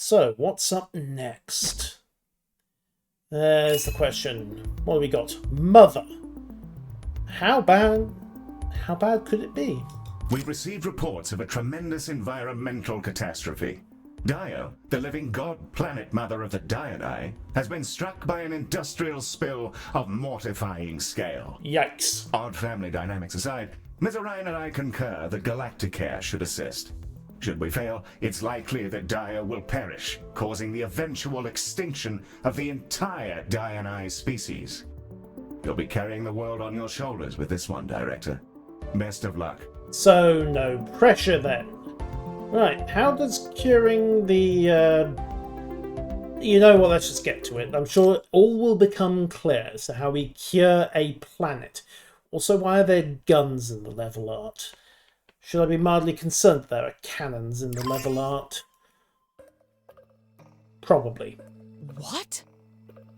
So, what's up next? There's the question. What have we got? Mother. How bad could it be? We've received reports of a tremendous environmental catastrophe. Dio, the living god planet mother of the Diani, has been struck by an industrial spill of mortifying scale. Yikes. Odd family dynamics aside, Ms. Orion and I concur that Galacticare should assist. Should we fail, it's likely that Dio will perish, causing the eventual extinction of the entire Diani species. You'll be carrying the world on your shoulders with this one, Director. Best of luck. So, no pressure then. Right, how does curing the... You know what, let's just get to it. I'm sure all will become clear as to how we cure a planet. Also, why are there guns in the level art? Should I be mildly concerned that there are cannons in the level art? Probably. What?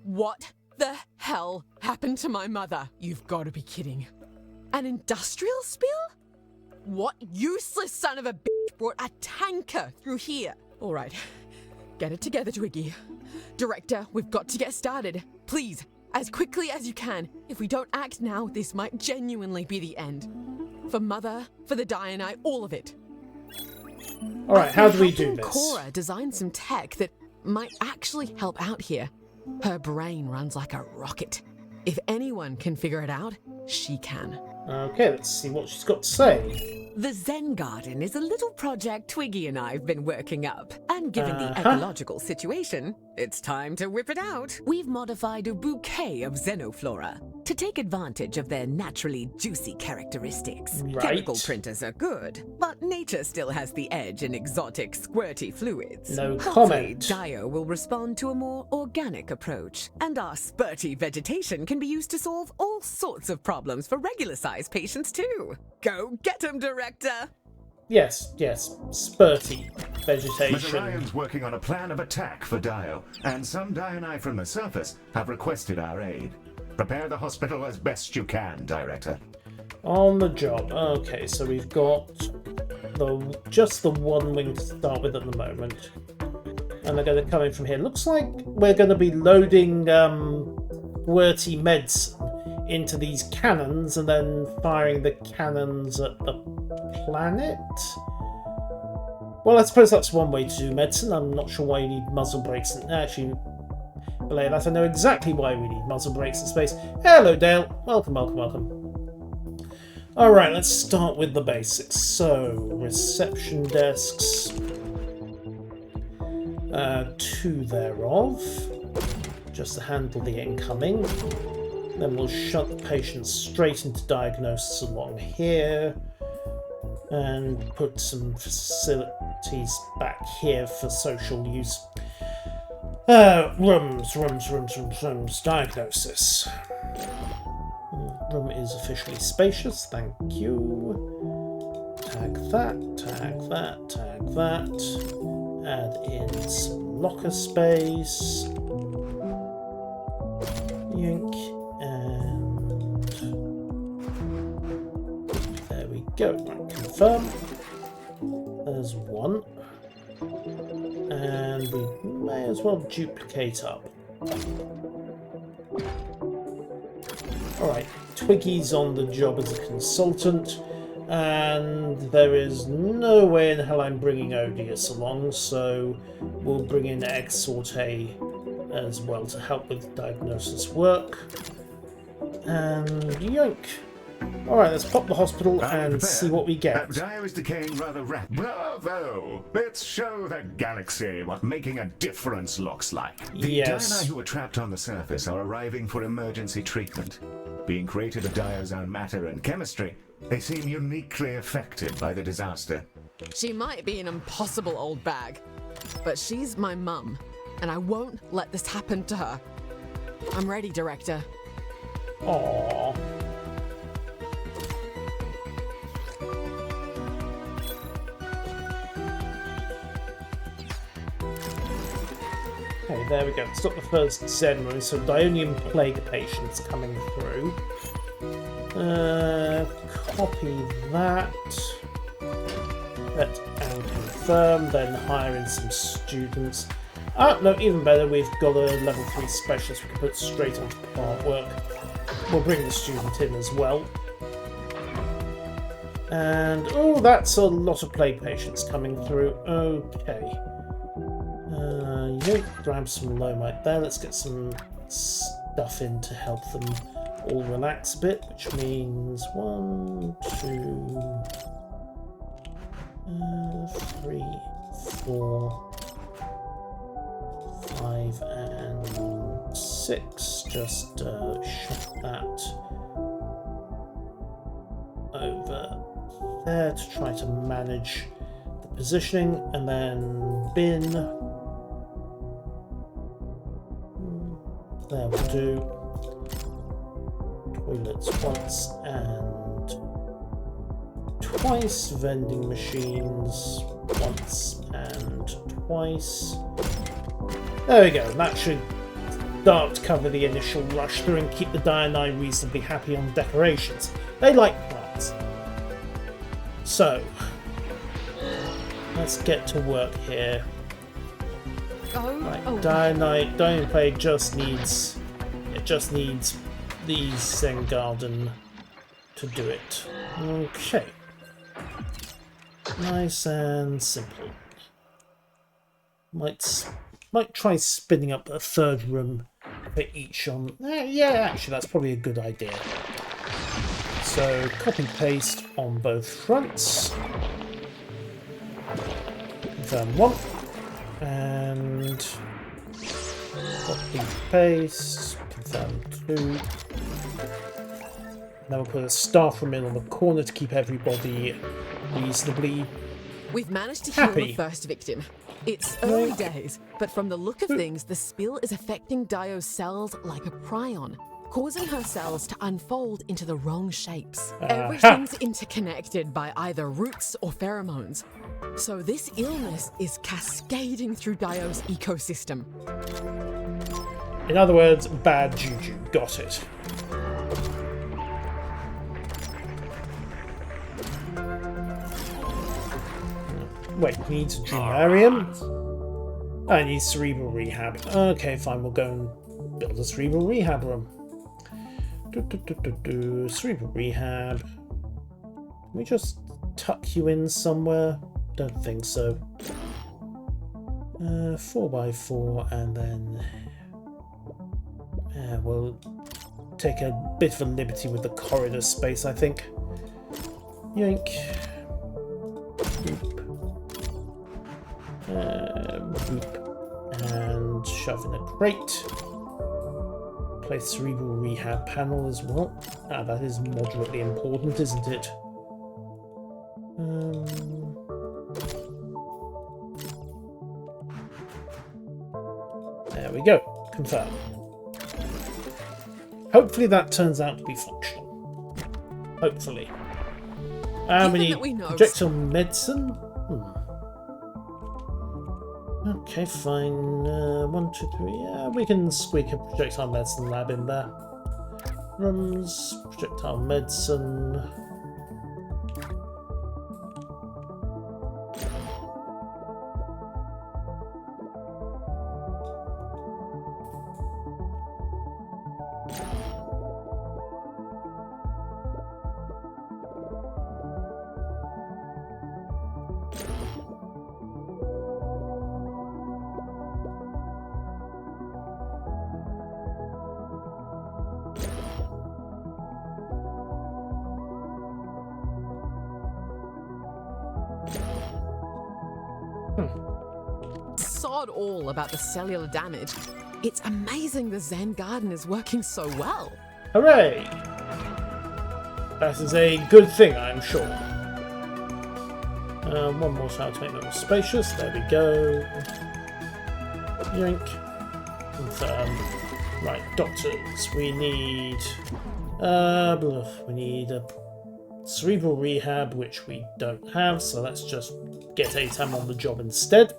What the hell happened to my mother? You've got to be kidding. An industrial spill? What useless son of a bitch brought a tanker through here? All right, get it together, Twiggy. Director, we've got to get started. Please, as quickly as you can. If we don't act now, this might genuinely be the end. For Mother, for the Diani, all of it. All right, how do we do this? Cora designed some tech that might actually help out here. Her brain runs like a rocket. If anyone can figure it out, she can. Okay, let's see what she's got to say. The Zen Garden is a little project Twiggy and I have been working up. And given the ecological situation, it's time to whip it out. We've modified a bouquet of xenoflora to take advantage of their naturally juicy characteristics. Right. Chemical printers are good, but nature still has the edge in exotic squirty fluids. No Hopefully, comment. Dio will respond to a more organic approach, and our spurty vegetation can be used to solve all sorts of problems for regular-sized patients too. Go get 'em, Director! Yes, spurty Ms. vegetation. Orion's working on a plan of attack for Dio, and some Diani from the surface have requested our aid. Prepare the hospital as best you can, Director. On the job. Okay, so we've got just the one wing to start with at the moment. And they're going to come in from here. Looks like we're going to be loading QWERTY medicine into these cannons and then firing the cannons at the planet. Well, I suppose that's one way to do medicine. I'm not sure why you need muzzle brakes. Actually, below that, I know exactly why we need muzzle brakes in space. Hello, Dale. Welcome. Alright, let's start with the basics. So, reception desks. 2 thereof. Just to handle the incoming. Then we'll shut the patient straight into diagnosis along here. And put some facilities back here for social use. Rooms. Diagnosis. Room is officially spacious, thank you. Tag that. Add in some locker space. Yoink. And there we go. Right, confirm. There's one. And we may as well duplicate up. Alright, Twiggy's on the job as a consultant, and there is no way in hell I'm bringing Odious along, so we'll bring in Exorte as well to help with diagnosis work. And yoink! Alright, let's pop the hospital and see what we get. Dio is decaying rather rapidly. Bravo! Let's show the galaxy what making a difference looks like. The Yes. Diani who are trapped on the surface are arriving for emergency treatment. Being created of Dio's own matter and chemistry, they seem uniquely affected by the disaster. She might be an impossible old bag, but she's my mum, and I won't let this happen to her. I'm ready, Director. Aww. Okay, there we go. Stop the first Zen room. So Dionian plague patients coming through. Copy that. Let and confirm, then hire in some students. No, even better, we've got a level 3 specialist we can put straight onto part work. We'll bring the student in as well. And, oh, that's a lot of plague patients coming through. Okay. Grab some lomite there. Let's get some stuff in to help them all relax a bit, which means 1, 2, 3, 4, 5, and 6. Just shut that over there to try to manage the positioning, and then bin. There will do. Toilets once and twice. Vending machines once and twice. There we go. That should start to cover the initial rush through and keep the Diani reasonably happy on the decorations. They like plants. So, let's get to work here. Right, Diani Plague just needs the Zen Garden to do it. Okay. Nice and simple. Might try spinning up a third room for each on. Yeah, actually, that's probably a good idea. So copy paste on both fronts. Confirm 1. And copy paste, confirm 2. Now we'll put a staff room in on the corner to keep everybody reasonably We've managed to happy. heal the first victim. It's early days, but from the look of things, the spill is affecting Dio's cells like a prion, causing her cells to unfold into the wrong shapes. Everything's interconnected by either roots or pheromones. So this illness is cascading through Dio's ecosystem. In other words, bad juju. Got it. Wait, needs a Dreamarium? I need cerebral rehab. Okay, fine, we'll go and build a cerebral rehab room. Cerebral rehab. Can we just tuck you in somewhere? Don't think so. 4x4, and then we'll take a bit of a liberty with the corridor space, I think. Yoink. Boop. Boop. And shove in a crate. Place cerebral rehab panel as well. That is moderately important, isn't it? There we go. Confirm. Hopefully that turns out to be functional. Hopefully. We need projectile medicine. Okay, fine. 1, 2, 3. Yeah, we can squeak a projectile medicine lab in there. Rooms, projectile medicine. Sod all about the cellular damage. It's amazing the Zen Garden is working so well. Hooray! That is a good thing, I'm sure. One more tile to make them more spacious. There we go. Yoink. Confirm. Right, doctors. We need a cerebral rehab, which we don't have, so let's just get Atam on the job instead.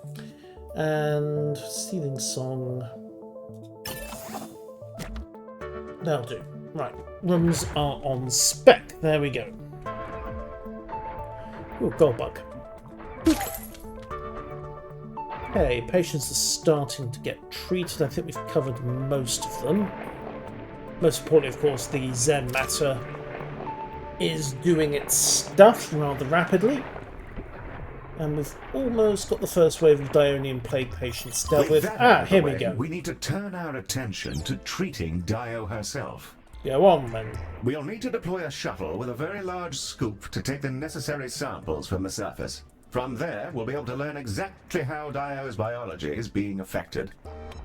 And stealing song. That'll do. Right, rooms are on spec. There we go. Ooh, gold bug. Boop. Okay, patients are starting to get treated. I think we've covered most of them. Most importantly, of course, the Zen matter is doing its stuff rather rapidly. And we've almost got the first wave of Dionian plague patients dealt with. Here we go. We need to turn our attention to treating Dio herself. Go on, then. We'll need to deploy a shuttle with a very large scoop to take the necessary samples from the surface. From there, we'll be able to learn exactly how Dio's biology is being affected.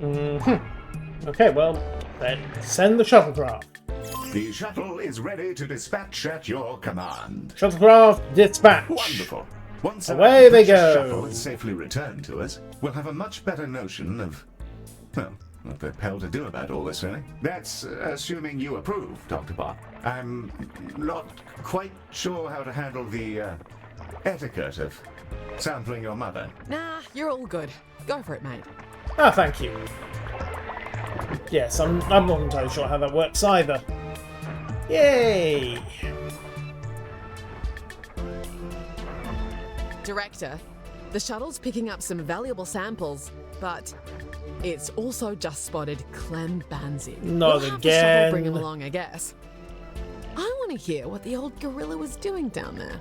Okay, well, then send the shuttlecraft. The shuttle is ready to dispatch at your command. Shuttlecraft dispatch. Wonderful. Once Away they go. shuttle is safely returned to us, we'll have a much better notion of, well, what the hell to do about all this, really. That's assuming you approve, Dr. Park. I'm not quite sure how to handle the etiquette of sampling your mother. Nah, you're all good. Go for it, mate. Thank you. Yes, I'm not entirely sure how that works either. Yay! Director, the shuttle's picking up some valuable samples, but it's also just spotted Clem Banzig. Not we'll have again. The shuttle bring him along, I guess. I want to hear what the old gorilla was doing down there.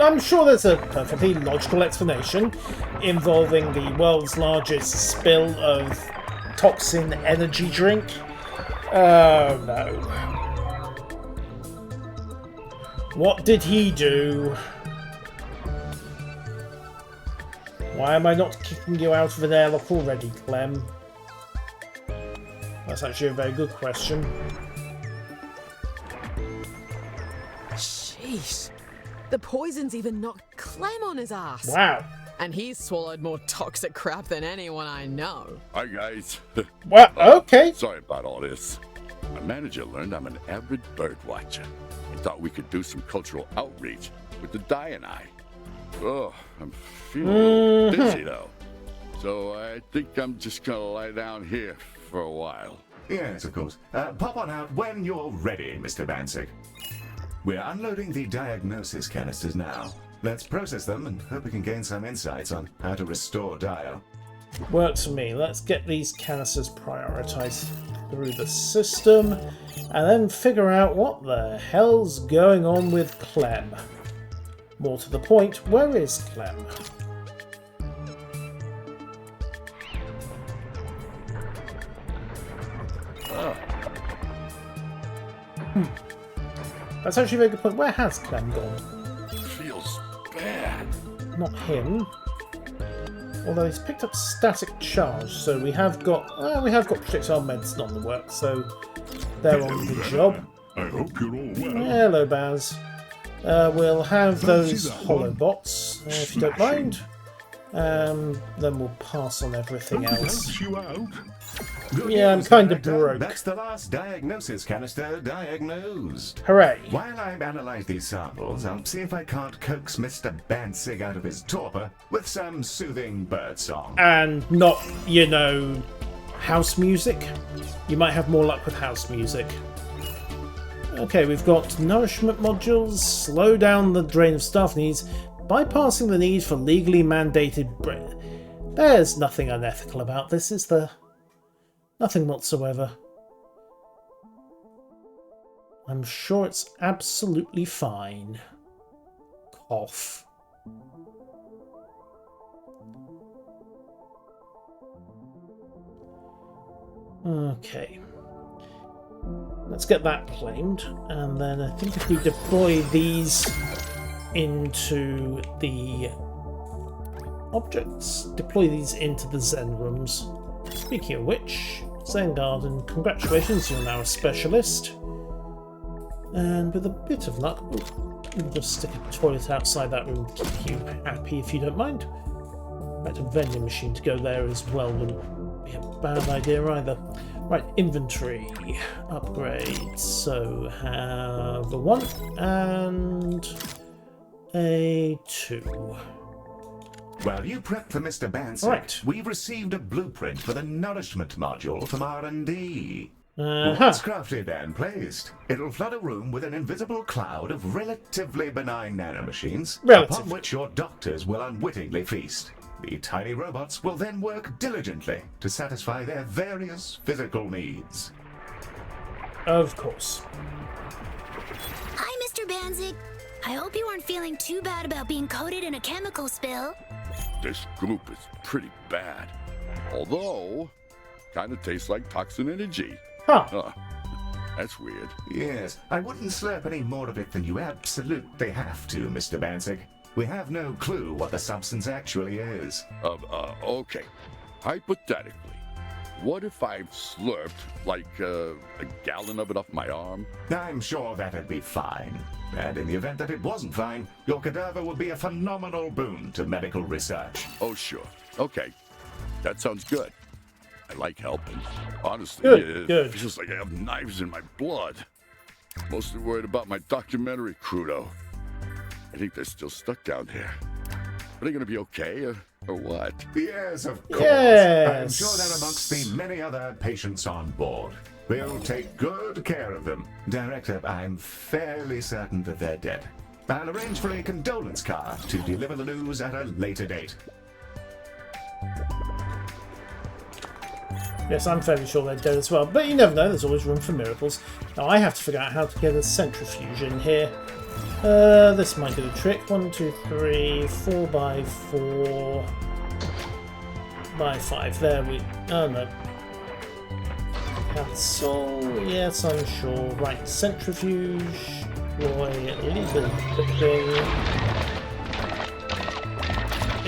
I'm sure there's a perfectly logical explanation involving the world's largest spill of toxin energy drink. Oh no. What did he do? Why am I not kicking you out of an airlock already, Clem? That's actually a very good question. Jeez. The poison's even knocked Clem on his ass. Wow. And he's swallowed more toxic crap than anyone I know. Hi, guys. Well, okay. Sorry about all this. My manager learned I'm an avid bird watcher. I thought we could do some cultural outreach with the Di and I. Oh, I'm feeling a little dizzy, though. So I think I'm just gonna lie down here for a while. Yes, of course. Pop on out when you're ready, Mr. Banzig. We're unloading the diagnosis canisters now. Let's process them and hope we can gain some insights on how to restore Dio. Works for me. Let's get these canisters prioritized through the system and then figure out what the hell's going on with Clem. More to the point, where is Clem? That's actually a very good point. Where has Clem gone? Feels bad. Not him. Although he's picked up static charge, so we have got projectile medicine on the work, so they're on the job. I hope you're all well. Hello, Baz. We'll have those holobots, if you don't mind. Then we'll pass on everything else. Helps you out. Good Yeah, I'm news, kind of Director. broke. That's the last diagnosis canister diagnosed. Hooray! While I analyze these samples, I'll see if I can't coax Mr. Banzig out of his torpor with some soothing birdsong. And not, you know, house music. You might have more luck with house music. Okay, we've got nourishment modules, slow down the drain of staff needs, bypassing the need for legally mandated bread. There's nothing unethical about this, is there? Nothing whatsoever. I'm sure it's absolutely fine. Cough. Okay. Let's get that claimed, and then I think if we deploy these into the objects, deploy these into the Zen rooms. Speaking of which, Zen Garden, congratulations, you're now a specialist. And with a bit of luck, we'll just stick a toilet outside that room to keep you happy if you don't mind. In fact, a vending machine to go there as well wouldn't be a bad idea either. Right, inventory, upgrades. So have a 1 and a 2. While you prep for Mr. Banzig, Right. we've received a blueprint for the nourishment module from R&D. Once crafted and placed, it'll flood a room with an invisible cloud of relatively benign nanomachines, upon which your doctors will unwittingly feast. The tiny robots will then work diligently to satisfy their various physical needs. Of course. Hi, Mr. Banzig. I hope you aren't feeling too bad about being coated in a chemical spill. This goop is pretty bad. Although, kind of tastes like toxin energy. Huh. That's weird. Yes, I wouldn't slurp any more of it than you absolutely have to, Mr. Banzig. We have no clue what the substance actually is. Okay. Hypothetically, what if I've slurped like a gallon of it off my arm? I'm sure that'd be fine. And in the event that it wasn't fine, your cadaver would be a phenomenal boon to medical research. Oh, sure. Okay. That sounds good. I like helping. Honestly, Good. it feels like I have knives in my blood. Mostly worried about my documentary crew, though. I think they're still stuck down here. Are they going to be okay, or what? Yes, of course. Yes. I'm sure they're amongst the many other patients on board. We'll take good care of them. Director, I'm fairly certain that they're dead. I'll arrange for a condolence card to deliver the news at a later date. Yes, I'm fairly sure they're dead as well, but you never know, there's always room for miracles. Now I have to figure out how to get a centrifuge in here. This might do the trick. 1, 2, 3, 4 by 4 by 5. There we... oh no. Cancel. Yes, I'm sure. Right, centrifuge. Deploy. Legal clicking.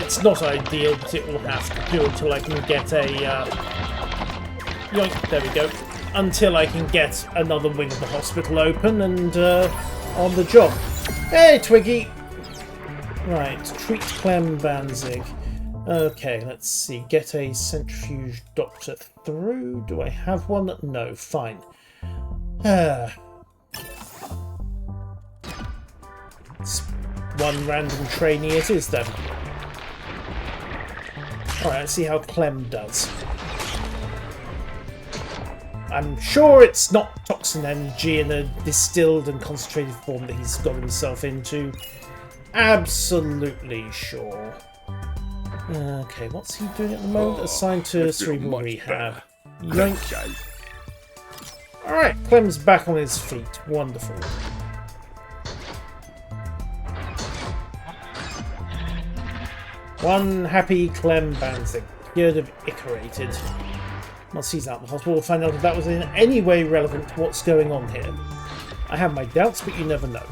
It's not ideal, but it will have to do until I can get a... yoink, there we go. Until I can get another wing of the hospital open and on the job. Hey, Twiggy! Right, treat Clem Banzig. Okay, let's see. Get a centrifuge doctor through. Do I have one? No, fine. It's one random trainee it is then. Alright, let's see how Clem does. I'm sure it's not toxin energy in a distilled and concentrated form that he's got himself into. Absolutely sure. Okay, what's he doing at the moment? Assigned to cerebral rehab. Yoink. Alright, Clem's back on his feet. Wonderful. One happy Clem Banzig, cured of Icarated. Once he's out of the hospital, we'll find out if that was in any way relevant to what's going on here. I have my doubts, but you never know.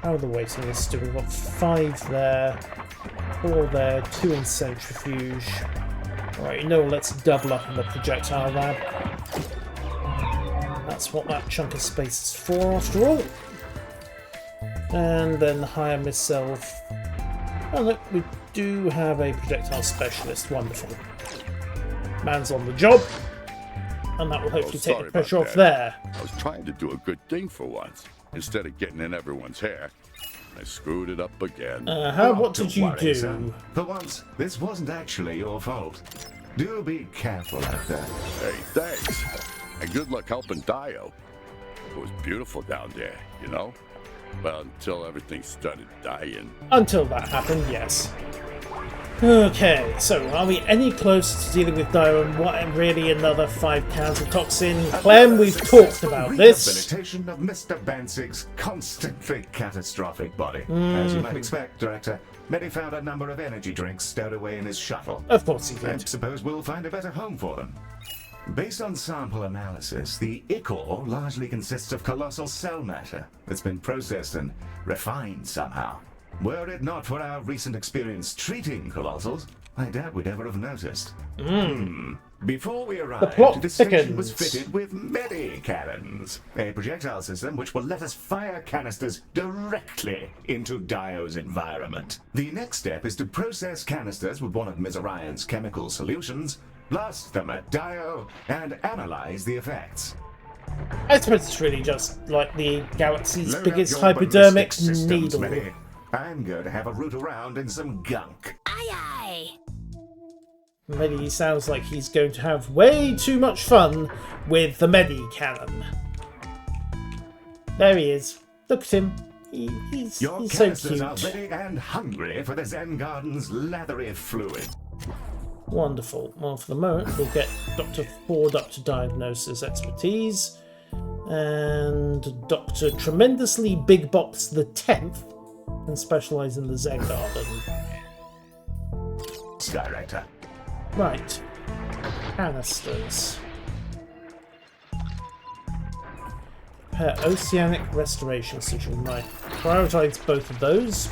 How are the waiting lists doing? We've got 5 there, 4 there, 2 in centrifuge. Alright, you know, let's double up on the projectile lab. That's what that chunk of space is for, after all. And then hire myself. Oh look, we do have a projectile specialist. Wonderful. Man's on the job. And that will hopefully take the pressure off there. I was trying to do a good thing for once, instead of getting in everyone's hair. I screwed it up again. What did you do? Son. For once, this wasn't actually your fault. Do be careful out there. Hey, thanks. And good luck helping Dio. It was beautiful down there, you know? Well, until everything started dying. Until that happened, yes. Okay, so are we any closer to dealing with Dio and what really another 5 cans of toxin? Clem, we've talked about this. Rehabilitation of Mr. Banzig's constantly catastrophic body. As you might expect, Director, Medi found a number of energy drinks stowed away in his shuttle. Of course he I did. suppose we'll find a better home for them. Based on sample analysis, the ichor largely consists of colossal cell matter that's been processed and refined somehow. Were it not for our recent experience treating colossals, I doubt we'd ever have noticed. Before we arrived, plot the station was thickens. fitted with medi-cannons, a projectile system which will let us fire canisters directly into Dio's environment. The next step is to process canisters with one of Ms. Orion's chemical solutions, blast them at Dio, and analyze the effects. I suppose it's really just like the galaxy's Load up biggest your hypodermic ballistic systems, needle. Medi. I'm going to have a root around in some gunk. Aye aye. Medi sounds like he's going to have way too much fun with the Medi cannon. There he is. Look at him. He's so canisters cute. are ready and hungry for the Zen Garden's lathery fluid. Wonderful. Well, for the moment, we'll get Dr. Ford up to diagnosis expertise, and Dr. Tremendously Big Box the 10th can specialise in the Zen Garden. Director. Right. Canisters. Prepare Oceanic Restoration Solution. Right. Prioritise both of those.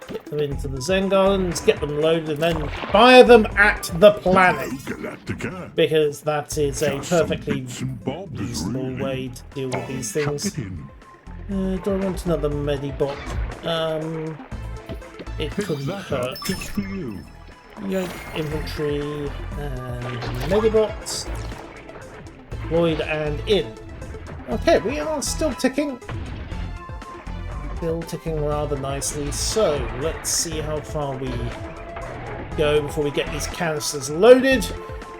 Get them into the Zen Gardens, get them loaded, and then fire them at the planet. Galacticare. Because that is a perfectly reasonable way to deal with these things. Do I want another Medibot? It couldn't hurt. Just for you. Yoke inventory and Medibots. Deployed and in. Okay, we are still ticking. Still ticking rather nicely. So let's see how far we go before we get these canisters loaded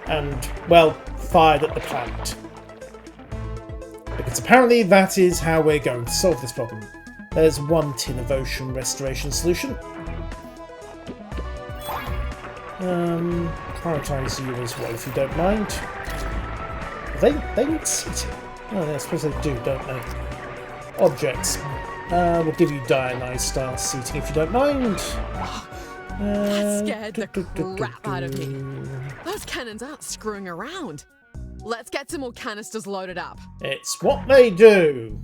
and, well, fired at the planet. Because apparently that is how we're going to solve this problem. There's one tin of ocean restoration solution. Prioritise you as well if you don't mind. They need seating. Oh, I suppose they do, don't they? Objects. We'll give you Dianite style seating if you don't mind. That scared the crap out of me. Those cannons aren't screwing around. Let's get some more canisters loaded up. It's what they do.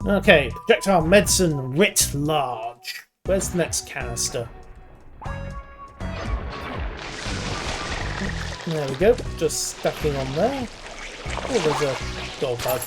Okay, projectile medicine writ large. Where's the next canister? There we go, just stacking on there. Oh, there's a gold bug.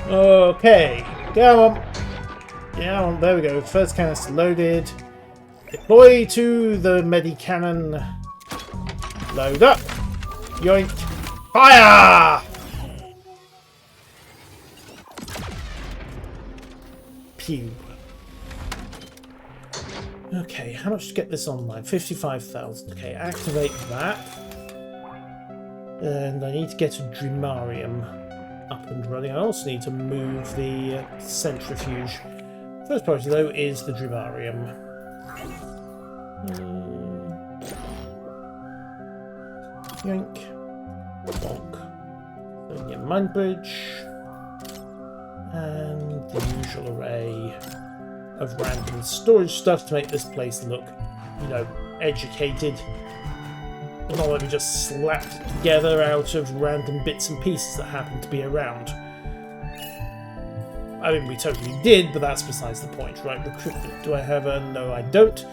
Okay, go on. Yeah, on, there we go. First canister loaded. Deploy to the Medi-Cannon. Load up. Yoink. Fire! Pew. Okay, how much to get this online? 55,000. Okay, activate that. And I need to get a Dreamarium up and running. I also need to move the centrifuge. First priority, though, is the Dreamarium. Yank. Bonk. So yeah, Mind Bridge. And the usual array of random storage stuff to make this place look, you know, educated. Not like we just slapped it together out of random bits and pieces that happen to be around. I mean, we totally did, but that's besides the point, right? Recruitment. Do I have a... No, I don't.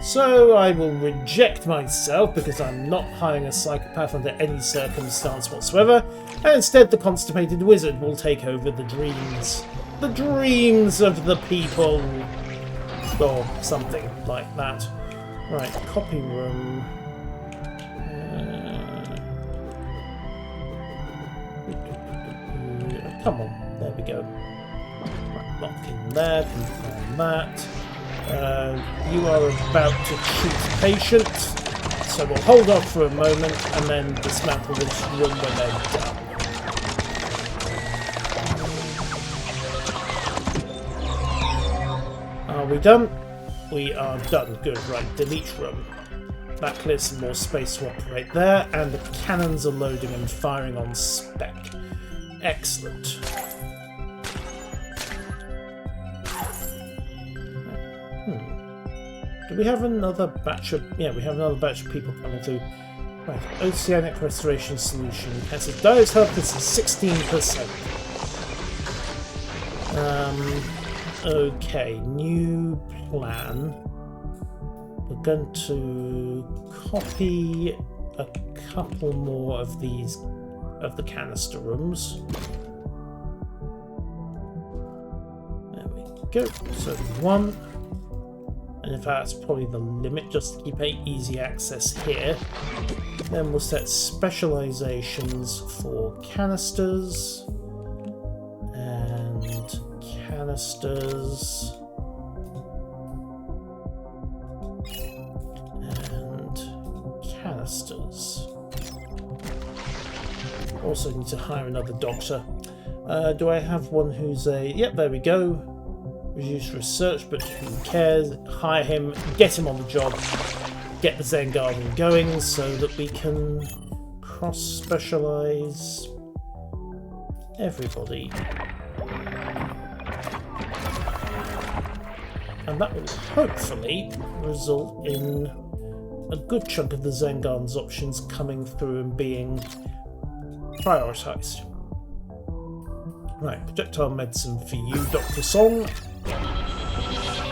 So I will reject myself because I'm not hiring a psychopath under any circumstance whatsoever, and instead the constipated wizard will take over the dreams. The dreams of the people! Or something like that. Right, copy room. Come on, there we go. Right, lock in there, confirm that. You are about to treat patient, so we'll hold off for a moment and then dismantle this room when they're done. Are we done? We are done. Good, right, delete room. That clears some more space to operate there, and the cannons are loading and firing on spec. Excellent. Do we have another batch of... Yeah, we have another batch of people coming through. Right, Oceanic Restoration Solution. As it dies health, this is 16%. Okay, new plan. We're going to copy a couple more of these, of the canister rooms. There we go. So one. And in fact, that's probably the limit, just to keep easy access here. Then we'll set specializations for canisters. And canisters. And canisters. Also need to hire another doctor. Do I have one who's a... Yep, there we go. Reduce research, but who cares? Hire him, get him on the job, get the Zen Garden going so that we can cross-specialise everybody. And that will hopefully result in a good chunk of the Zen Garden's options coming through and being prioritised. Right, projectile medicine for you, Dr. Song.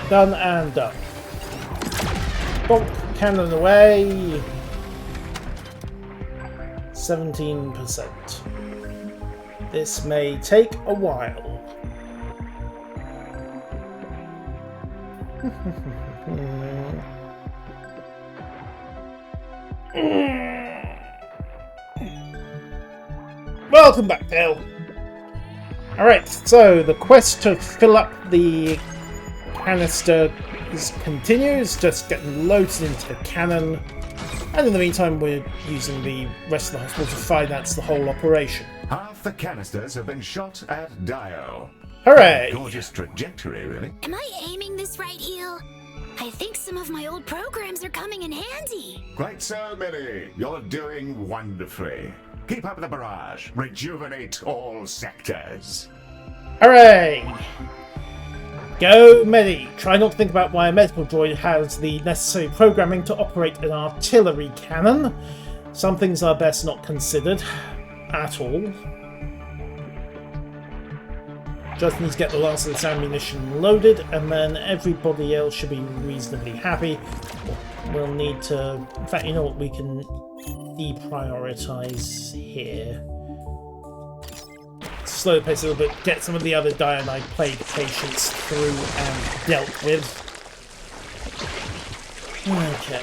Done and done. Bonk, cannon away. 17%. This may take a while. Welcome back, Dale. Alright, so the quest to fill up the canister continues, just getting loaded into the cannon, and in the meantime we're using the rest of the hospital to finance the whole operation. Half the canisters have been shot at Dio. Hooray! Gorgeous trajectory, really. Am I aiming this right, Heel? I think some of my old programs are coming in handy. Quite so, Millie. You're doing wonderfully. Keep up the barrage. Rejuvenate all sectors. Hooray! Go, Medi! Try not to think about why a medical droid has the necessary programming to operate an artillery cannon. Some things are best not considered at all. Just need to get the last of this ammunition loaded, and then everybody else should be reasonably happy. We'll need to... In fact, you know what? We can deprioritise here. Slow the pace a little bit, get some of the other Dianite plague patients through and dealt with. Okay.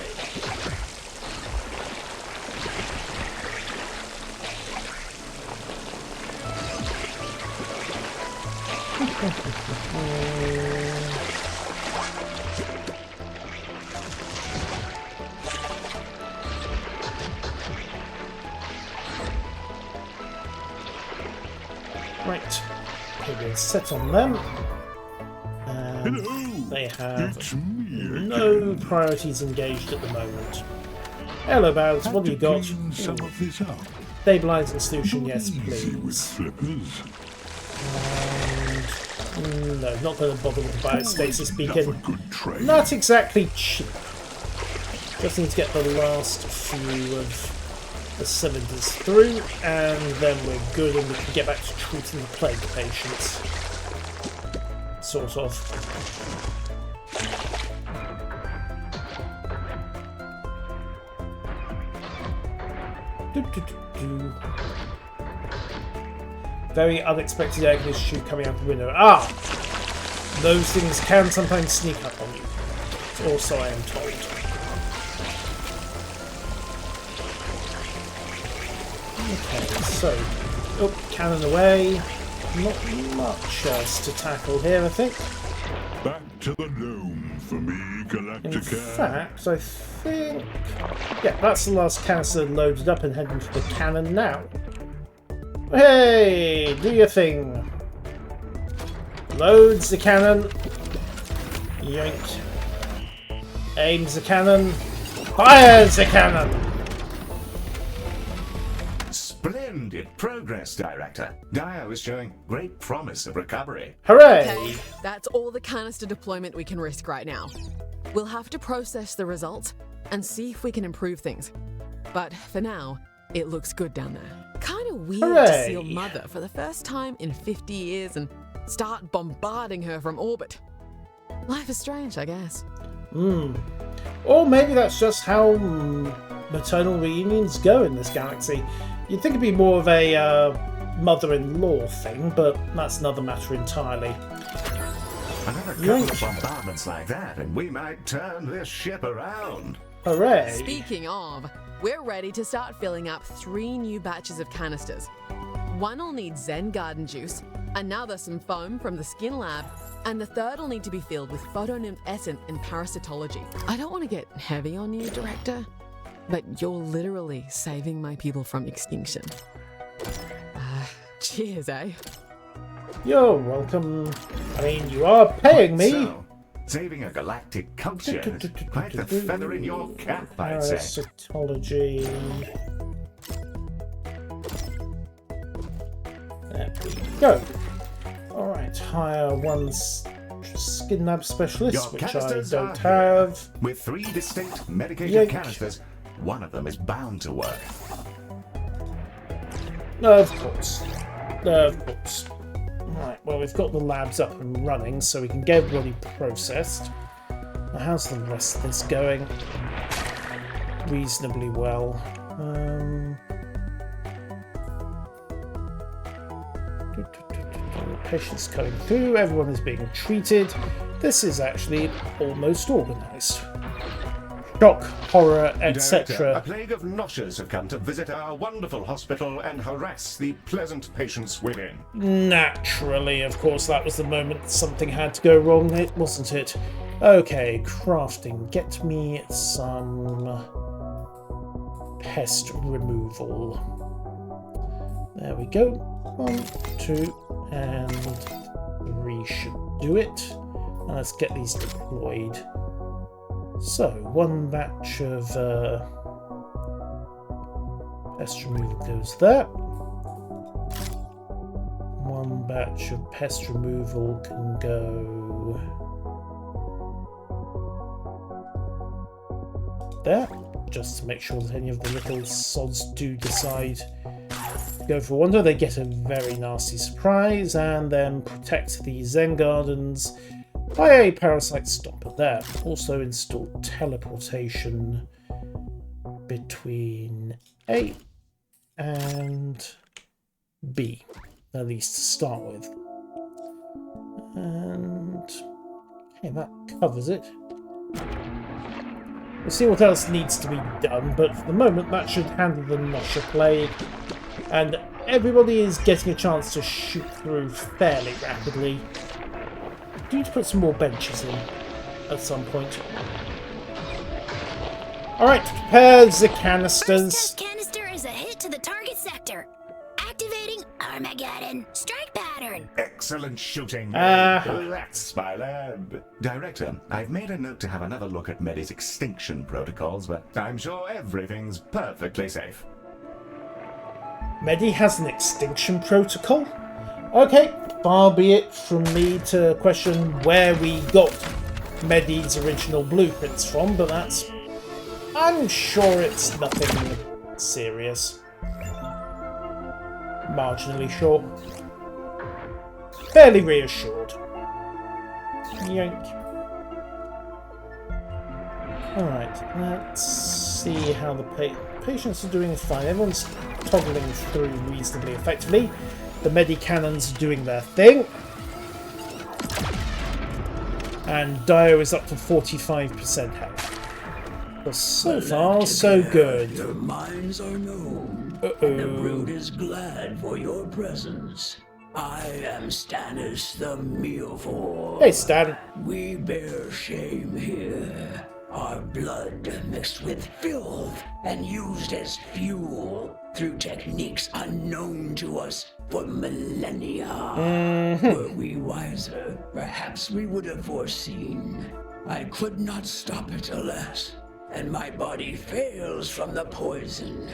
Right, okay, we'll set on them, and they have no priorities engaged at the moment. Hello, Bowles, what have you got? Stabilizing solution, yes, please. And, no, not going to bother with the biostasis beacon. Not exactly cheap. Just need to get the last few of the cylinders through, and then we're good and we can get back to treating the plague patients. Sort of. Very unexpected air conditioning coming out the window. Ah! Those things can sometimes sneak up on you. Also, I am told. Okay, so, cannon away. Not much else to tackle here, I think. Back to the dome for me, Galacticare. In fact, I think... Yeah, that's the last canister loaded up and heading for the cannon now. Hey, do your thing. Loads the cannon. Yoink. Aims the cannon. Fires the cannon! Splendid progress, Director. Dio is showing great promise of recovery. Hooray! Okay, that's all the canister deployment we can risk right now. We'll have to process the results and see if we can improve things. But for now, it looks good down there. Kind of weird to see your mother for the first time in 50 years and start bombarding her from orbit. Life is strange, I guess. Or maybe that's just how maternal reunions go in this galaxy. You'd think it'd be more of a mother-in-law thing, but that's another matter entirely. Another couple of bombardments like that, and we might turn this ship around. Hooray! Speaking of, we're ready to start filling up 3 new batches of canisters. One will need Zen Garden juice, another some foam from the skin lab, and the third will need to be filled with photonym essence and parasitology. I don't want to get heavy on you, Director, but you're literally saving my people from extinction. Cheers, eh? You're welcome. I mean, you are paying me. So, saving a galactic culture is quite the feather in your cap, I'd say. Parasitology. There we go. Alright, hire one skin lab specialist, Your which I canisters don't are have. here. With 3 distinct medicated Yank. canisters, one of them is bound to work. Of course. Of course. Right, well, we've got the labs up and running, so we can get everybody processed. Now, how's the rest of this going? Reasonably well. Patients coming through, everyone is being treated. This is actually almost organised. Shock, horror, Director, a etc. plague of noshers have come to visit our wonderful hospital and harass the pleasant patients within. Naturally, of course, that was the moment something had to go wrong, wasn't it? Okay, crafting. Get me some pest removal. There we go. 1, 2, and 3 should do it. Now let's get these deployed. So, 1 batch of pest removal goes there. 1 batch of pest removal can go there, just to make sure that any of the little sods do decide to go for wander. They get a very nasty surprise, and then protect the Zen Gardens by a parasite stopper there. Also install teleportation between A and B, at least to start with. And okay, that covers it. We'll see what else needs to be done, but for the moment that should handle the Nosher plague. And everybody is getting a chance to shoot through fairly rapidly. Do need to put some more benches in at some point. Alright, prepare the canisters. First test canister is a hit to the target sector. Activating Armageddon. Strike pattern. Excellent shooting. Ah. That's my lab. Director, I've made a note to have another look at Medi's extinction protocols, but I'm sure everything's perfectly safe. Medi has an extinction protocol? Okay, far be it from me to question where we got Medi's original blueprints from, but that's... I'm sure it's nothing serious. Marginally sure. Fairly reassured. Yank. Alright, let's see how the patients are doing fine. Everyone's toggling through reasonably effectively. The Medi-Cannons are doing their thing. And Dio is up to 45% health. But so far, so good. Your minds are known, and the brood is glad for your presence. I am Stannis the Mealfor. Hey, Stan. We bear shame here. Our blood mixed with filth and used as fuel through techniques unknown to us for millennia. Were we wiser, perhaps we would have foreseen. I could not stop it, alas, and my body fails from the poison.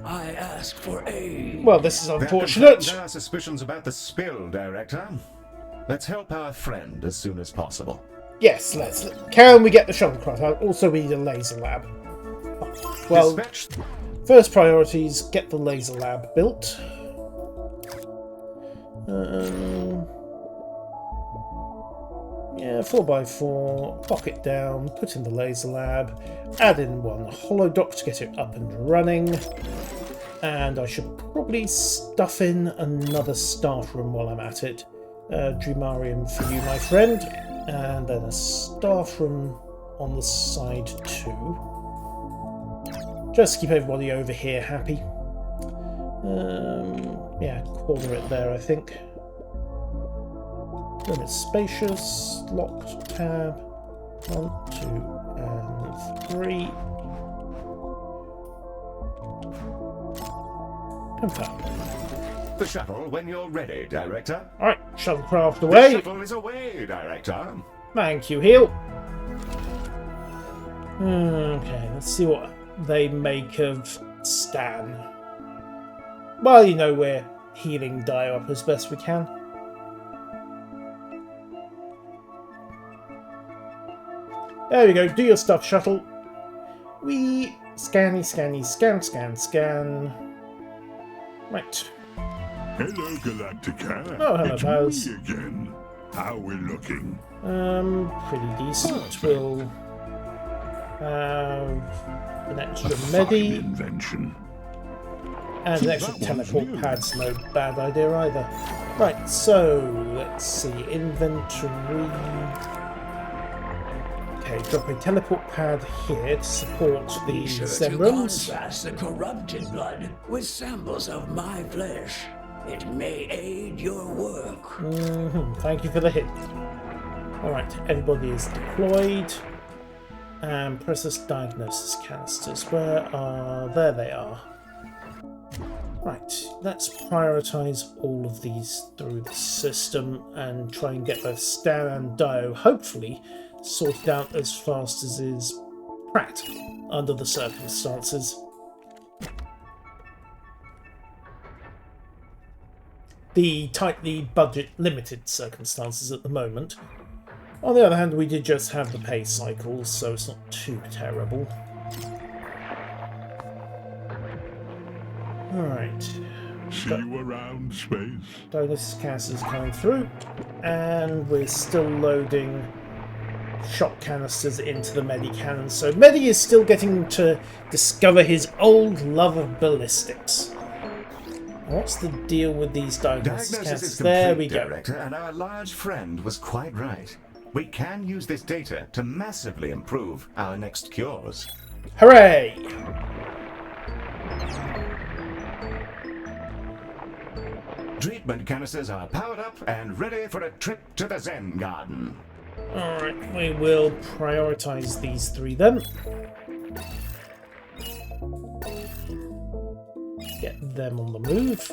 I ask for aid. Well, this is That unfortunate. confirms our suspicions about the spill, Director. Let's help our friend as soon as possible. Yes, let's. Can we get the shuttlecraft out? Also, we need a laser lab. Well, Dispatch. first priorities, get the laser lab built. Yeah, 4x4, lock it down, put in the laser lab, add in 1 holodock to get it up and running. And I should probably stuff in another staff room while I'm at it. Dreamarium for you, my friend. And then a staff room on the side too. Just to keep everybody over here happy. Yeah, corner it there, I think. Then it's spacious, locked tab. 1, 2, and 3. Confirm. The shuttle when you're ready, Director. Alright, shuttlecraft The away. shuttle is away, Director. Thank you, Heel. Okay, let's see what they make of Stan. Well, you know, we're healing Dio up as best we can. There we go, do your stuff, shuttle. We scanny, scanny, scan. Right. Hello, Galacticare. Oh, hello, it's Buzz. me again. How we looking? Pretty decent. We'll have an extra Fine medi invention. and an extra That one's teleport new. pad's no bad idea either. Right, so let's see, inventory. Okay, drop a teleport pad here to support the Be sure Zen to rooms. contrast the corrupted blood with samples of my flesh. It may aid your work. Thank you for the hint. Alright, everybody is deployed. And process diagnosis canisters. Where are... There they are. Right, let's prioritise all of these through the system and try and get both Stan and Dio, hopefully, sorted out as fast as is practical under the circumstances. The tightly budget limited circumstances at the moment. On the other hand, we did just have the pay cycles, so it's not too terrible. Alright. See you around, space. Diagnosis canisters coming through, and we're still loading shot canisters into the Medi cannon. So Medi is still getting to discover his old love of ballistics. What's the deal with these diagnosis Diagnosis canisters? is There we complete, go. Director, and our large friend was quite right. We can use this data to massively improve our next cures. Hooray! Treatment canisters are powered up and ready for a trip to the Zen Garden. Alright, we will prioritise these three then. Get them on the move.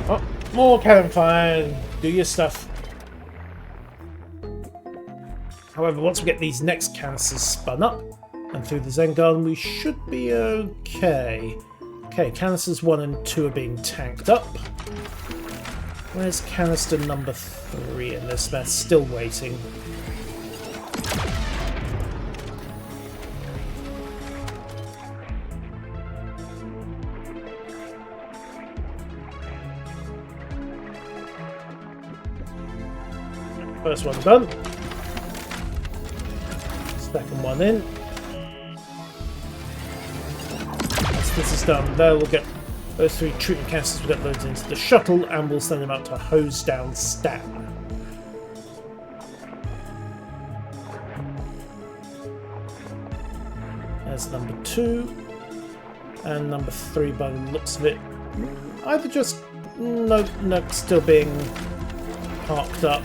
Oh, more cannon fire. Do your stuff. However, once we get these next canisters spun up and through the Zen Garden, we should be okay. Okay, canisters 1 and 2 are being tanked up. Where's canister number 3 in this mess? Still waiting. First one done. Second one in. Once this is done, they'll get those 3 treatment canisters will get loaded into the shuttle and we'll send them out to hose down Stan. There's number 2. And number 3 by the looks of it. Either just nope, still being parked up.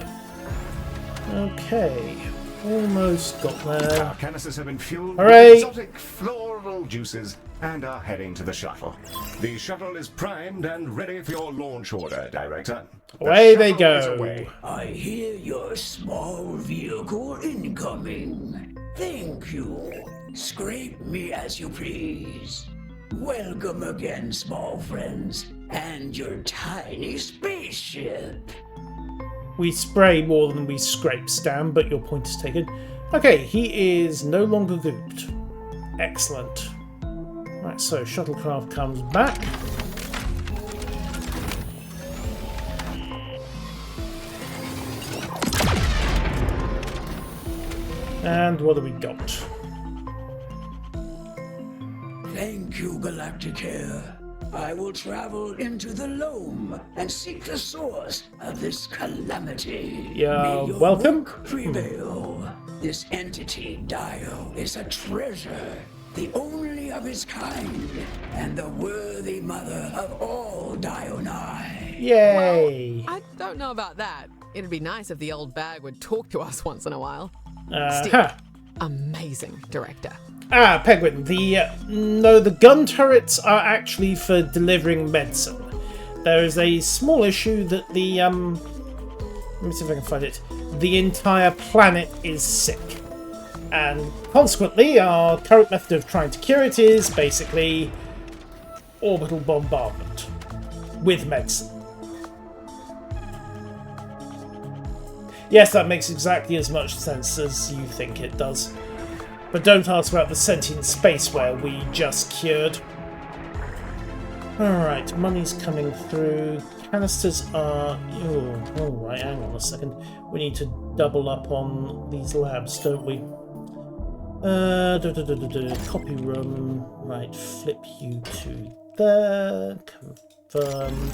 Okay. Almost got there. Our canisters have been fueled Hooray! with exotic floral juices and are heading to the shuttle. The shuttle is primed and ready for your launch order, Director. The Away they shuttle is go. away. I hear your small vehicle incoming. Thank you. Scrape me as you please. Welcome again, small friends, and your tiny spaceship. We spray more than we scrape, Stan, but your point is taken. Okay, he is no longer gooped. Excellent. Right, so shuttlecraft comes back. And what do we got? Thank you, Galacticare. I will travel into the loam and seek the source of this calamity. You're May your welcome. work prevail. This entity, Dio, is a treasure, the only of its kind, and the worthy mother of all Dionai. Yay! I don't know about that. It'd be nice if the old bag would talk to us once in a while. Uh-huh. Amazing director. Ah, Penguin, the gun turrets are actually for delivering medicine. There is a small issue that let me see if I can find it. The entire planet is sick. And consequently, our current method of trying to cure it is basically orbital bombardment with medicine. Yes, that makes exactly as much sense as you think it does. But don't ask about the sentient spaceware we just cured. Alright, money's coming through. Canisters are... alright, hang on a second. We need to double up on these labs, don't we? Copy room. Right, flip you to there. Confirm.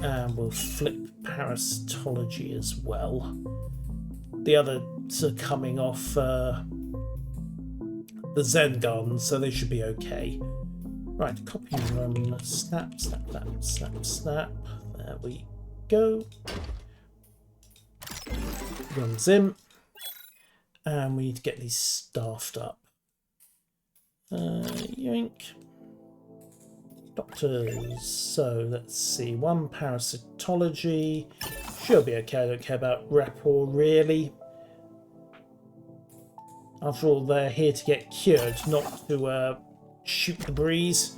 And we'll flip parasitology as well. The others are coming off the Zen Garden, so they should be okay. Right, copy room. Snap, snap, snap, snap, snap. There we go. Runs in. And we need to get these staffed up. Yoink. Doctors. So let's see. One parasitology. She'll be okay. I don't care about rapport really. After all, they're here to get cured, not to shoot the breeze.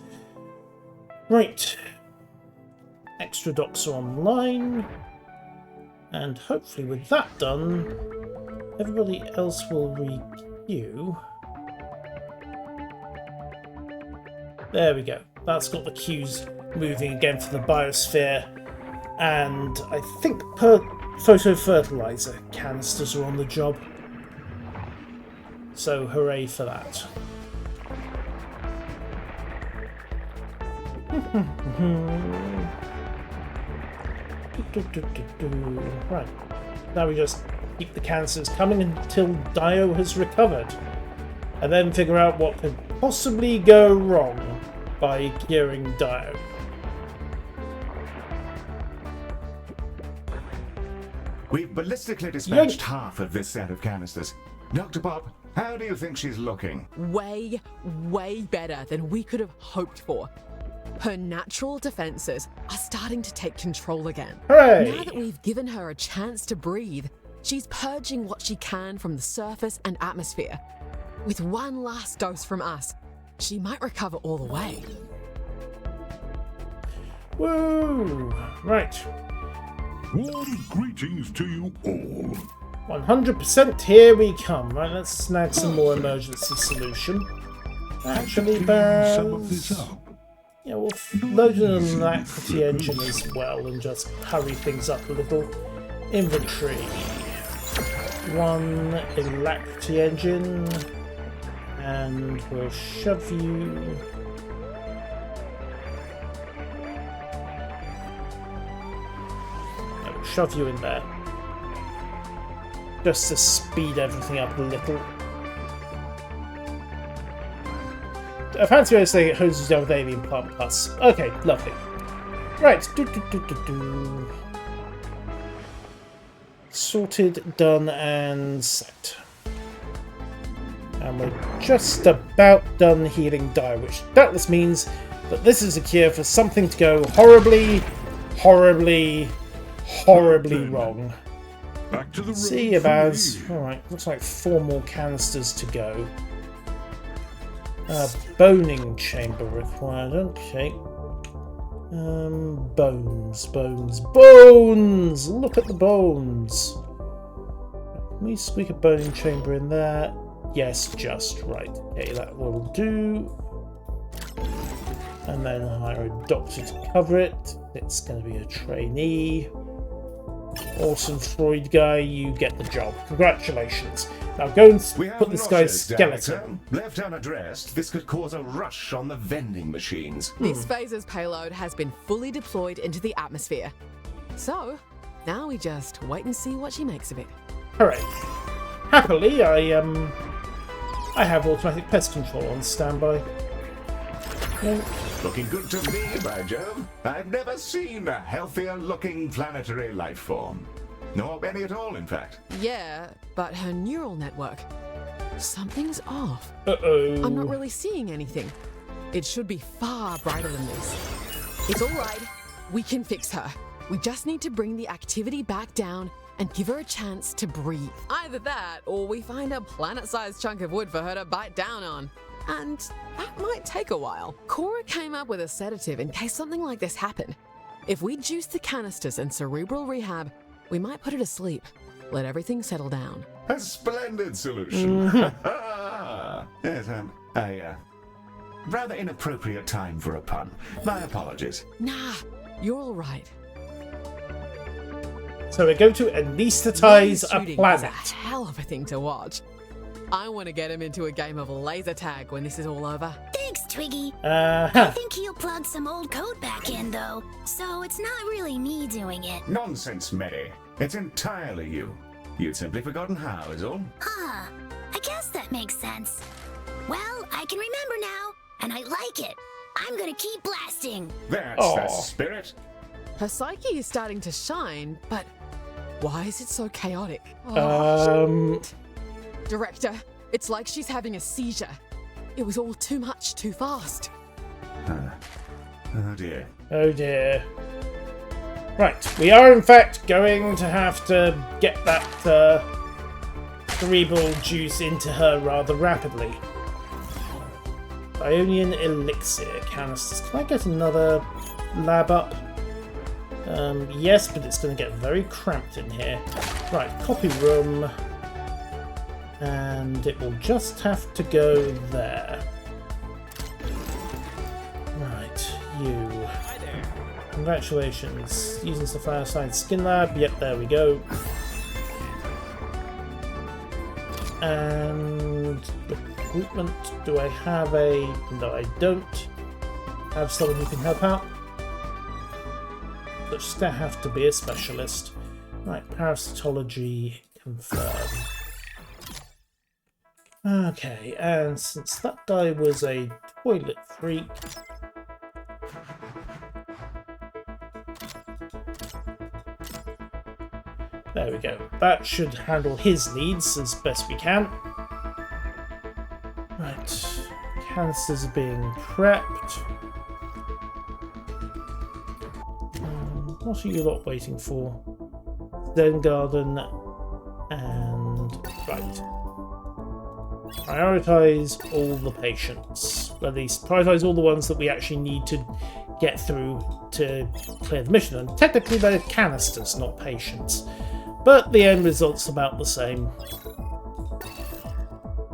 Right. Extra docs are online. And hopefully with that done, everybody else will re-queue. There we go. That's got the queues moving again for the biosphere. And I think photo-fertilizer canisters are on the job. So hooray for that. Right. Now we just keep the cancers coming until Dio has recovered. And then figure out what could possibly go wrong by curing Dio. We've ballistically dispatched half of this set of canisters. Dr. Bob, how do you think she's looking? Way, way better than we could have hoped for. Her natural defenses are starting to take control again. Hooray! Now that we've given her a chance to breathe, she's purging what she can from the surface and atmosphere. With one last dose from us, she might recover all the way. Woo! Right. Warm greetings to you all. 100% here we come. Right, let's snag some more emergency solution. Actually, Some of this Baz... up. Yeah, we'll load in a Galacticare engine as well and just hurry things up a little. Inventory. One Galacticare engine. And we'll shove you... Yeah, we'll shove you in there. Just to speed everything up a little. I fancy I say it hoses down with Alien Plant Plus. Okay, lovely. Right. Sorted, done, and set. And we're just about done healing Dio, which doubtless means that this is a cure for something to go horribly, horribly, horribly wrong. Back to the road. See you, Baz. Alright, looks like 4 more canisters to go. Boning chamber required, okay. Bones. Look at the bones! Can we squeak a boning chamber in there? Yes, just right. Okay, that will do. And then hire a doctor to cover it. It's going to be a trainee. Awesome Freud guy, you get the job. Congratulations. Now go and We have put this guy's notice, skeleton. Director. Left unaddressed, this could cause a rush on the vending machines. This phaser's payload has been fully deployed into the atmosphere. So, now we just wait and see what she makes of it. Alright. Happily, I have automatic pest control on standby. Looking good to me, by Jove. I've never seen a healthier looking planetary life form. Nor any at all, in fact. Yeah, but her neural network. Something's off. Uh-oh. I'm not really seeing anything. It should be far brighter than this. It's alright. We can fix her. We just need to bring the activity back down and give her a chance to breathe. Either that, or we find a planet-sized chunk of wood for her to bite down on. And that might take a while. Cora came up with a sedative in case something like this happened. If we juice the canisters and cerebral rehab, we might put her to sleep. Let everything settle down. A splendid solution. Yes, rather inappropriate time for a pun. My apologies. Nah, you're all right. So we're going to anesthetize a Shooting planet. is a hell of a thing to watch. I want to get him into a game of laser tag when this is all over. Thanks, Twiggy. Uh-huh. I think he'll plug some old code back in, though, so it's not really me doing it. Nonsense, Mary. It's entirely you. You'd simply forgotten how, is all. Huh. I guess that makes sense. Well, I can remember now, and I like it. I'm gonna keep blasting. That's the spirit. Her psyche is starting to shine, but why is it so chaotic? Director, it's like she's having a seizure. It was all too much, too fast. Oh dear. Oh dear. Right, we are in fact going to have to get that cerebral juice into her rather rapidly. Ionian elixir canisters. Can I get another lab up? Yes, but it's going to get very cramped in here. Right, copy room. And it will just have to go there. Right, you. Congratulations. Using the Fireside Skin Lab. Yep, there we go. And recruitment. Do I have a... No, I don't have someone who can help out. But just gonna have to be a specialist. Right, parasitology confirmed. Okay, and since that guy was a toilet freak, there we go. That should handle his needs as best we can. Right, canisters are being prepped. What are you lot waiting for? Zen Garden and... right. Prioritize all the patients. At least prioritize all the ones that we actually need to get through to clear the mission. And technically they're canisters, not patients. But the end result's about the same.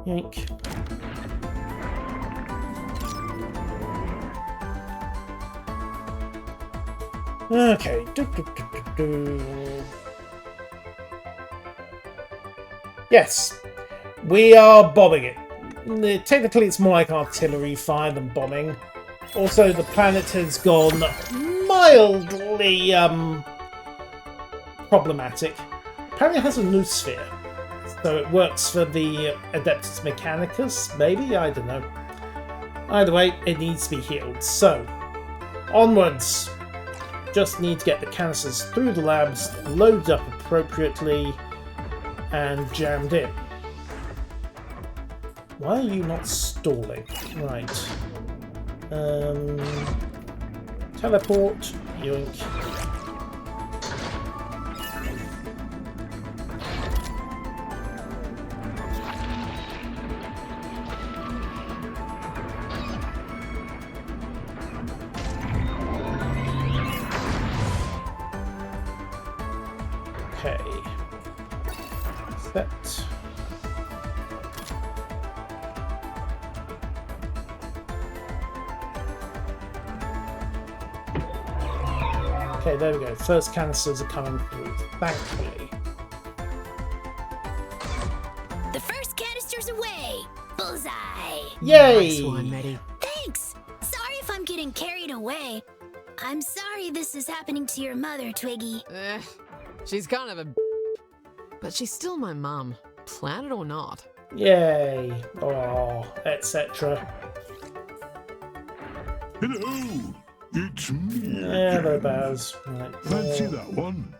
Yank. Okay. Yes. We are bombing it. Technically, it's more like artillery fire than bombing. Also, the planet has gone mildly problematic. Apparently, it has a noosphere, so it works for the Adeptus Mechanicus. Maybe, I don't know. Either way, it needs to be healed. So, onwards. Just need to get the canisters through the labs, loaded up appropriately, and jammed in. Why are you not stalling? Right. Teleport. Yoink. Okay. Set. Okay, there we go. First canisters are coming through, thankfully. The first canister's away. Bullseye. Yay! Nice one, Maddie. Thanks. Sorry if I'm getting carried away. I'm sorry this is happening to your mother, Twiggy. She's kind of a but she's still my mum, plan it or not. Yay! Oh, etc. Hello, it's me. Yeah, the again. bears. Right, Fancy more, that one?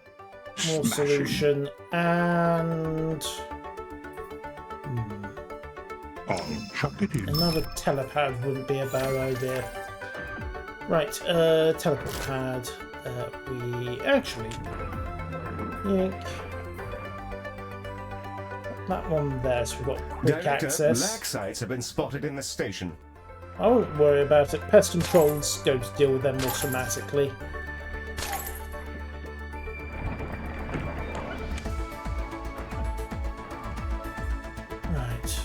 more Smashing. solution and I'll chuck it in. another telepad wouldn't be a bad idea. Right, teleport pad. We actually yank that one there, so we've got quick Director, access. lac sites have been spotted in the station. I won't worry about it. Pest control's going to deal with them automatically. Right.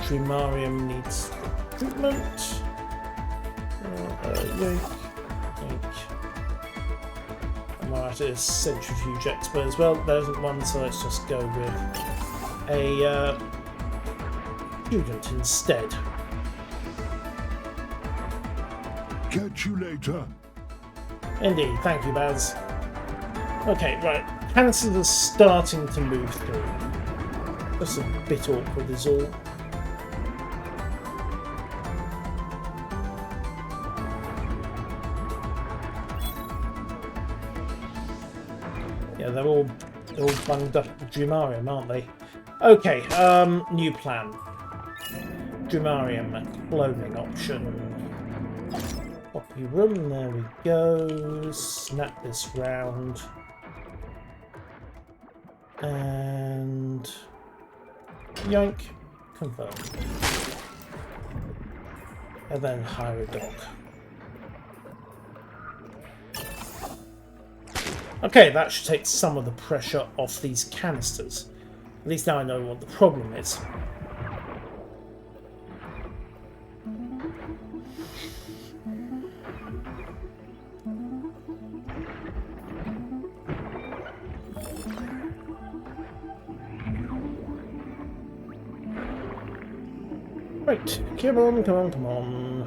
Dreamarium needs treatment. Yoink. Yoink. I'm alright at a centrifuge expert as well. There isn't one, so let's just go with a student instead. Catch you later. Indeed, thank you, Baz. Okay, right. Canisters are starting to move through. Just a bit awkward is all. Yeah, they're all bunged up with Dreamarium, aren't they? Okay, new plan. Dreamarium cloning option. Copy room, there we go. Snap this round. And yoink, confirm. And then hire a dog. Okay, that should take some of the pressure off these canisters. At least now I know what the problem is. Right, come on, come on, come on.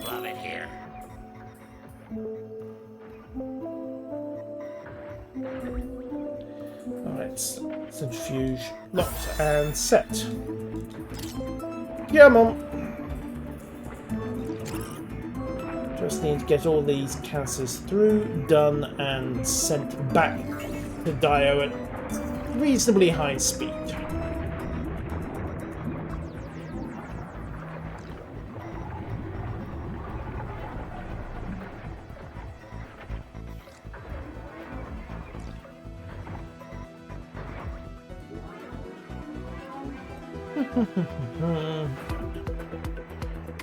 Love it here. Alright, centrifuge locked and set. Come on. Just need to get all these canisters through, done, and sent back to Dio at reasonably high speed.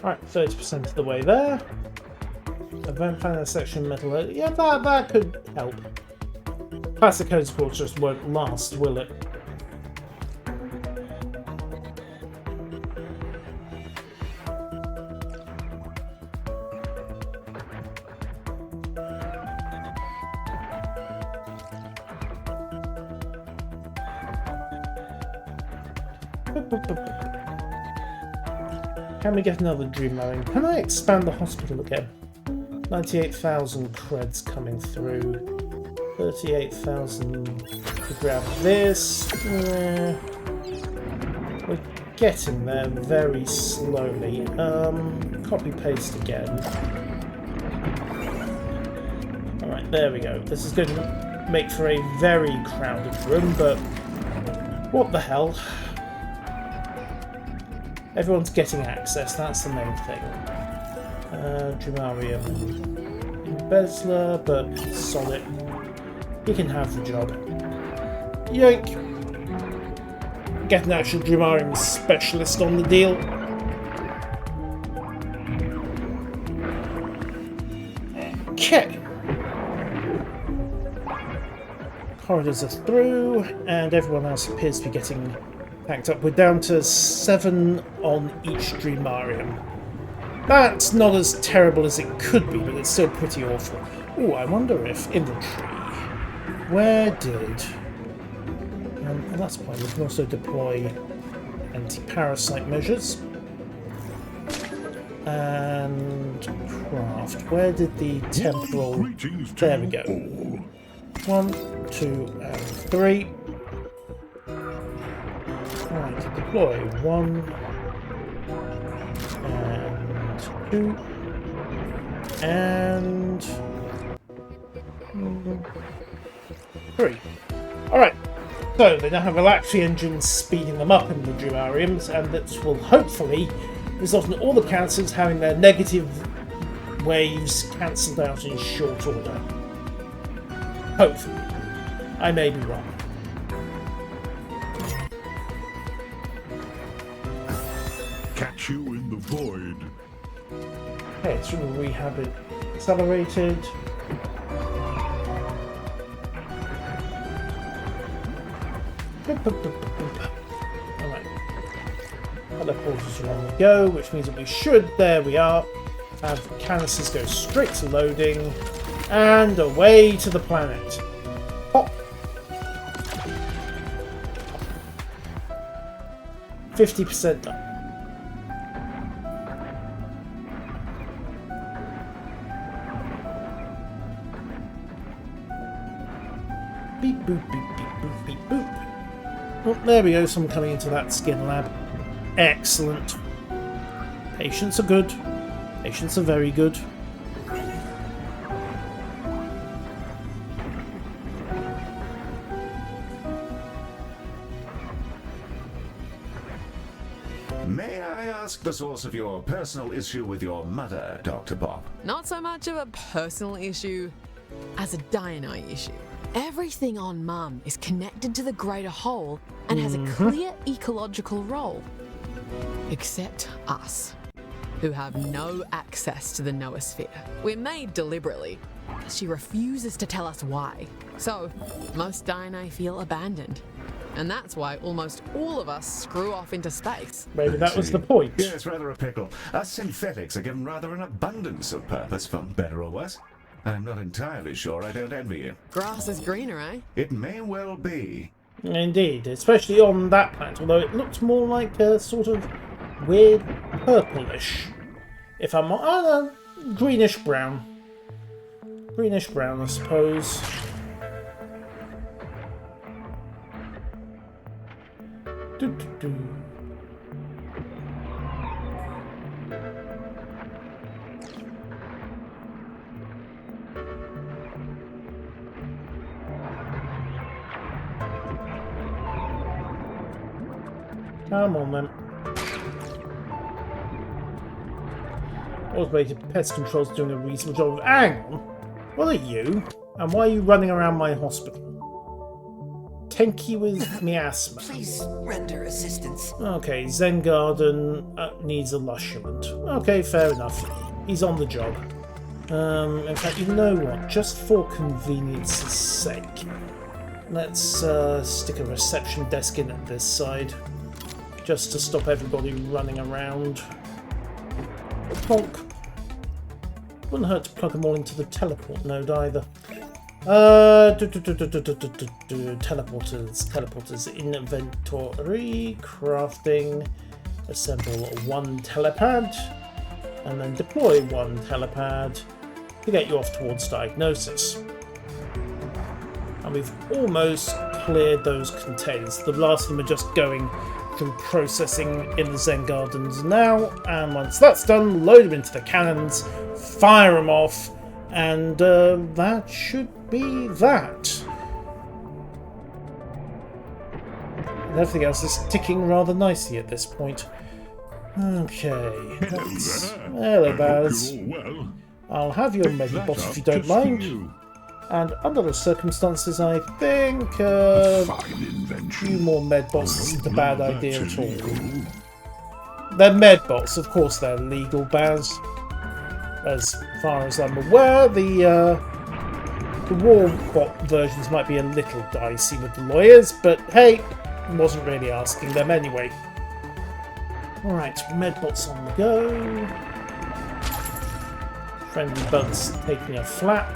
Alright, 30% of the way there. Event finder section metal. Yeah, that could help. Classic code scores just won't last, will it? Can we get another dream line? Can I expand the hospital again? 98,000 creds coming through. 38,000 to grab this. We're getting there very slowly. Copy paste again. Alright, there we go. This is going to make for a very crowded room, but what the hell? Everyone's getting access, that's the main thing. Dreamarium embezzler, but solid. He can have the job. Yoink! Get an actual Dreamarium specialist on the deal. Okay. Corridors are through, and everyone else appears to be getting packed up. We're down to 7 on each Dreamarium. That's not as terrible as it could be, but it's still pretty awful. Ooh, I wonder if inventory... Where did... well, that's fine. We can also deploy anti-parasite measures. And craft. Where did the temporal... There we go. 1, 2, and 3. Alright, deploy 1 and 2 and 3. Alright, so they now have Galacticare engines speeding them up in the Duariums, and this will hopefully result in all the cancers having their negative waves cancelled out in short order. Hopefully. I may be wrong. Catch you in the void. Okay, so we'll rehab it accelerated. Alright. Teleporters are on the go, which means that we should, there we are, have canisters go straight to loading and away to the planet. Pop! 50% done. Beep boop beep beep boop beep boop. Oh, there we go, someone coming into that skin lab. Excellent. Patients are good. Patients are very good. May I ask the source of your personal issue with your mother, Dr. Bob? Not so much of a personal issue as a Diana issue. Everything on Mum is connected to the greater whole and has a clear ecological role. Except us, who have no access to the noosphere. We're made deliberately. She refuses to tell us why. So, most Diana feel abandoned. And that's why almost all of us screw off into space. Maybe that was the point. Yes, rather a pickle. Us synthetics are given rather an abundance of purpose, for better or worse. I'm not entirely sure I don't envy you. Grass is greener, eh? It may well be. Indeed, especially on that planet, although it looked more like a sort of weird purplish. If I'm greenish brown. Greenish brown, I suppose. Do. Come on then. Automated pest control's doing a reasonable job of... Hang on! What are you? And why are you running around my hospital? Tenki with miasma. Please render assistance. Okay, Zen Garden needs a lushulant. Okay, fair enough. He's on the job. In fact, you know what? Just for convenience's sake, let's stick a reception desk in at this side. Just to stop everybody running around. Plonk. Wouldn't hurt to plug them all into the teleport node either. Teleporters, inventory, crafting, assemble one telepad, and then deploy one telepad to get you off towards diagnosis. And we've almost cleared those containers. The last of them are just going through processing in the Zen Gardens now, and once that's done, load them into the cannons, fire them off, and that should be that. And everything else is ticking rather nicely at this point. Okay. Hello, Baz. Well, I'll have your medibot if you don't mind. And under the circumstances, I think a few more medbots isn't a bad idea at all. They're medbots, of course they're legal, Baz. As far as I'm aware, the warbot versions might be a little dicey with the lawyers, but hey, wasn't really asking them anyway. Alright, medbots on the go. Friendly bugs taking a flap.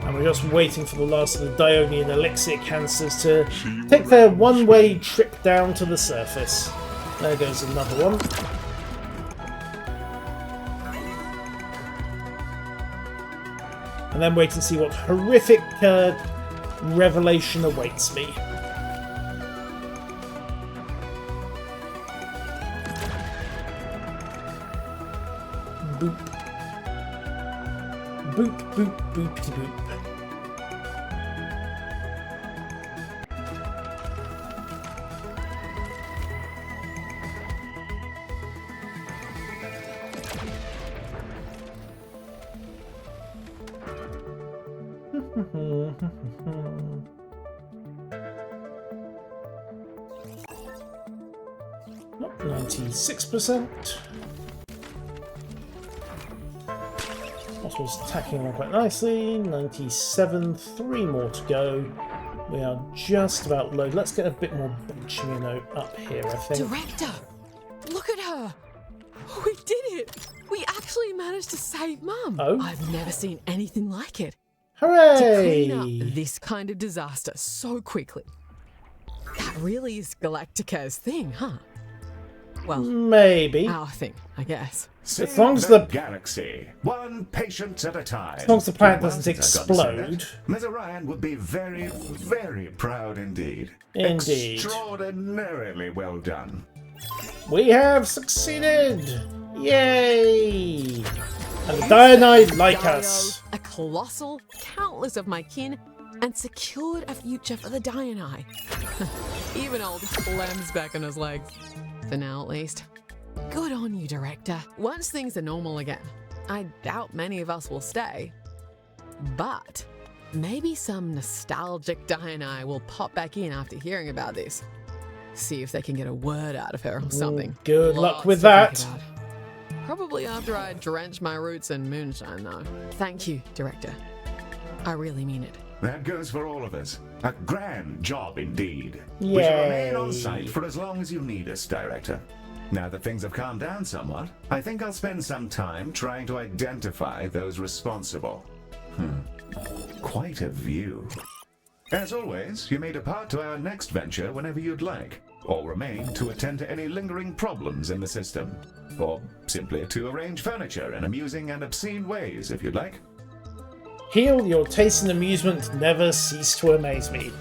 And we're just waiting for the last of the Dionian elixir cancers to take their one-way trip down to the surface. There goes another one. And then wait and see what horrific revelation awaits me. Boop. Boop, boop, boopty boop. Nope, 96%. Hospital's attacking along quite nicely. 97, 3 more to go. We are just about low. Let's get a bit more benchmino up here, I think. Director, look at her. We did it. We actually managed to save Mum. Oh? I've never seen anything like it. Hooray! To clean up this kind of disaster so quickly. That really is Galacticare's thing, huh? Well, maybe. our thing, I guess. Save long as the the- galaxy, one patient at a time. As long as the planet Well, doesn't since I've got to say that, explode. Ms. Orion would be very, very proud indeed. Indeed. Extraordinarily well done. We have succeeded! Yay! And the Dioni like us. A colossal, countless of my kin, and secured a future for the Dioni. Even old Clem's back on his legs. For now, at least. Good on you, Director. Once things are normal again, I doubt many of us will stay. But maybe some nostalgic Dioni will pop back in after hearing about this. See if they can get a word out of her or something. Good luck Lots with to think that. about. Probably after I drench my roots in moonshine, though. Thank you, Director. I really mean it. That goes for all of us. A grand job indeed. We shall remain on site for as long as you need us, Director. Now that things have calmed down somewhat, I think I'll spend some time trying to identify those responsible. Quite a view. As always, you may depart to our next venture whenever you'd like, or remain to attend to any lingering problems in the system, or simply to arrange furniture in amusing and obscene ways if you'd like. Heal, your taste in amusement never cease to amaze me.